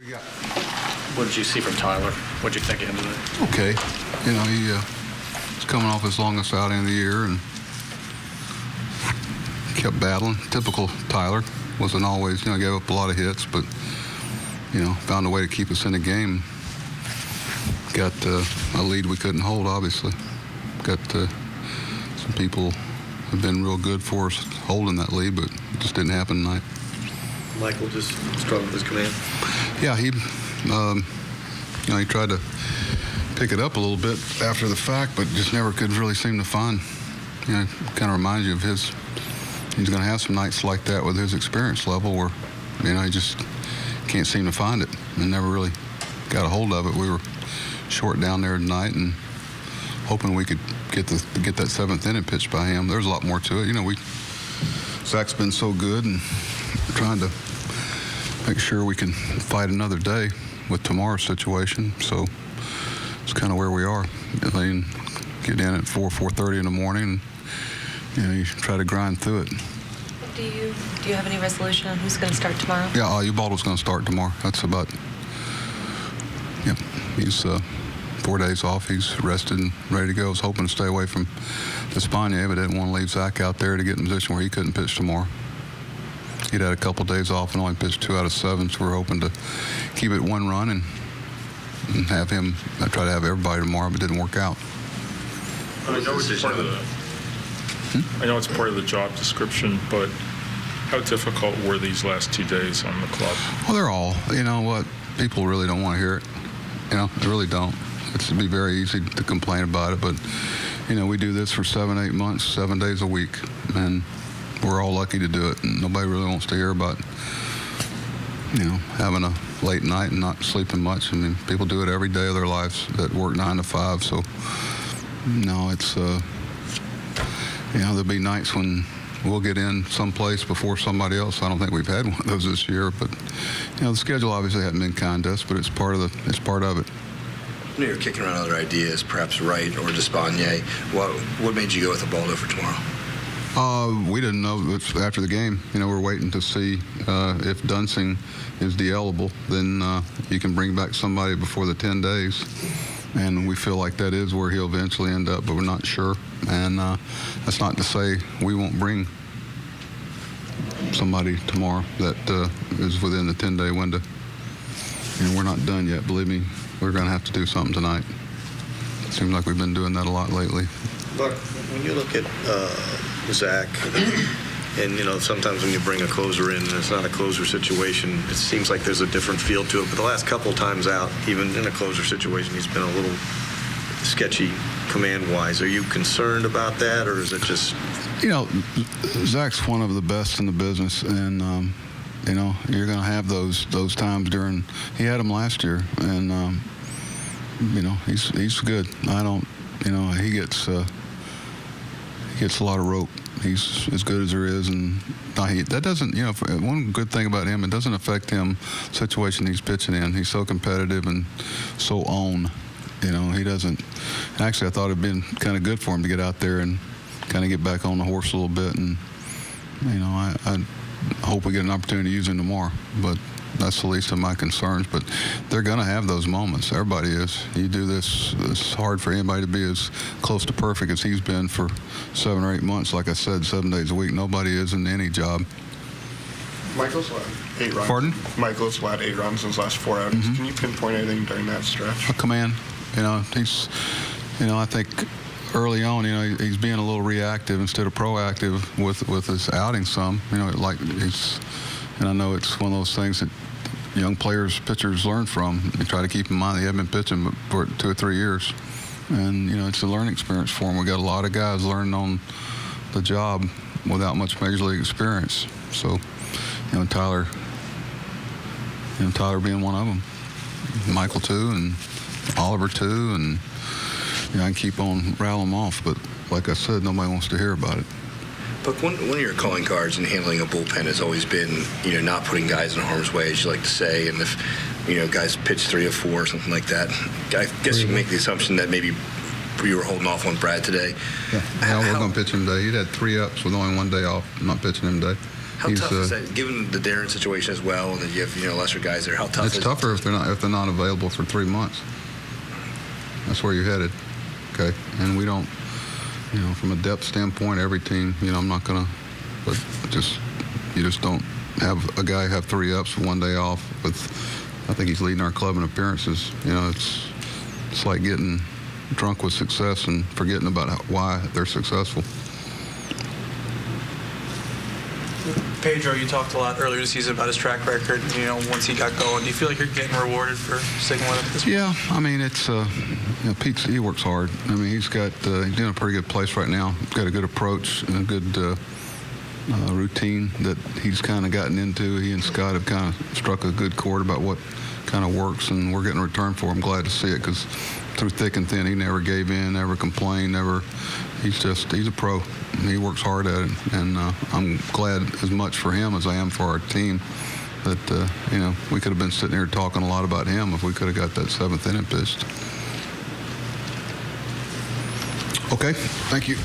Yeah. What did you see from Tyler? What did you think of him today? Okay. You know, he's coming off his longest outing of the year and kept battling. Typical Tyler. Wasn't always, gave up a lot of hits, but, found a way to keep us in the game. Got a lead we couldn't hold, obviously. Got some people have been real good for us holding that lead, but it just didn't happen tonight. Michael just struggled with his command. Yeah, he tried to pick it up a little bit after the fact, but just never could really seem to find. Kind of reminds you of his. He's going to have some nights like that with his experience level, where he just can't seem to find it, and never really got a hold of it. We were short down there tonight, and hoping we could get that seventh inning pitched by him. There's a lot more to it. Zach's been so good, and we're trying to make sure we can fight another day with tomorrow's situation. So it's kind of where we are. Get in at 4:30 in the morning, and you try to grind through it. Do you have any resolution on who's going to start tomorrow? Yeah, Ubaldo's going to start tomorrow. That's about. Yep, he's 4 days off. He's rested and ready to go. I was hoping to stay away from Despaigne, but didn't want to leave Zach out there to get in a position where he couldn't pitch tomorrow. He'd had a couple days off and only pitched 2 out of 7, so we're hoping to keep it 1 run and have him. I try to have everybody tomorrow, but it didn't work out. I know it's part of I know it's part of the job description, but how difficult were these last 2 days on the club? Well, they're all. You know what? People really don't want to hear it. They really don't. It'd be very easy to complain about it, but we do this for 7-8 months, 7 days a week, and we're all lucky to do it, and nobody really wants to hear about, having a late night and not sleeping much. I mean, people do it every day of their lives that work 9 to 5. So, it's, there'll be nights when we'll get in someplace before somebody else. I don't think we've had one of those this year, but, the schedule obviously hasn't been kind to us, but it's part of it. You're kicking around other ideas, perhaps Wright or Despaigne. What made you go with Ubaldo for tomorrow? We didn't know. It's after the game. We're waiting to see if Dunsing is de-eligible. Then you can bring back somebody before the 10 days. And we feel like that is where he'll eventually end up, but we're not sure. And that's not to say we won't bring somebody tomorrow that is within the 10-day window. We're not done yet. Believe me, we're going to have to do something tonight. It seems like we've been doing that a lot lately. Look, when you look at Zach, and sometimes when you bring a closer in and it's not a closer situation, it seems like there's a different feel to it. But the last couple of times out, even in a closer situation, he's been a little sketchy command-wise. Are you concerned about that, or is it just? Zach's one of the best in the business, and you're going to have those times during. He had them last year, and he's good. I don't. He gets a lot of rope. He's as good as there is, and that doesn't. One good thing about him, it doesn't affect him. The situation he's pitching in, he's so competitive and so on. He doesn't. Actually, I thought it'd been kind of good for him to get out there and kind of get back on the horse a little bit, and I hope we get an opportunity to use him tomorrow. But that's the least of my concerns. But they're going to have those moments. Everybody is. You do this. It's hard for anybody to be as close to perfect as he's been for 7 or 8 months. Like I said, 7 days a week. Nobody is in any job. Michael's led 8 runs. Pardon? Michael's led 8 runs in his last 4 outings. Mm-hmm. Can you pinpoint anything during that stretch? A command. He's. I think early on, he's being a little reactive instead of proactive with his outing some. Like he's. And I know it's one of those things that young pitchers learn from. They try to keep in mind they haven't been pitching for 2 or 3 years. And, it's a learning experience for them. We got a lot of guys learning on the job without much major league experience. So, Tyler being one of them. Michael, too, and Oliver, too. And, I can keep on rattling them off. But like I said, nobody wants to hear about it. But one of your calling cards in handling a bullpen has always been, not putting guys in harm's way, as you like to say. And if, guys pitch 3 or 4 or something like that, I guess you can make the assumption that maybe you were holding off on Brad today. Yeah, we're going to pitch him today. He'd had 3 ups with only 1 day off. I'm not pitching him today. How tough is that, given the Darren situation as well, and then you have lesser guys there? How tough It's is tougher if they're not available for 3 months. That's where you're headed. Okay, and we don't, from a depth standpoint, every team, I'm not gonna, but you just don't have a guy have 3 ups, 1 day off. I think he's leading our club in appearances. It's like getting drunk with success and forgetting about why they're successful. Pedro, you talked a lot earlier this season about his track record. Once he got going, do you feel like you're getting rewarded for sticking with him at this point? Yeah, I mean, it's Pete. He works hard. I mean, he's in a pretty good place right now. He's got a good approach and a good routine that he's kind of gotten into. He and Scott have kind of struck a good chord about what kind of works, and we're getting a return for him. Glad to see it, because through thick and thin, he never gave in, never complained, he's a pro. He works hard at it, and I'm glad as much for him as I am for our team that, we could have been sitting here talking a lot about him if we could have got that 7th inning pitched. Okay, thank you.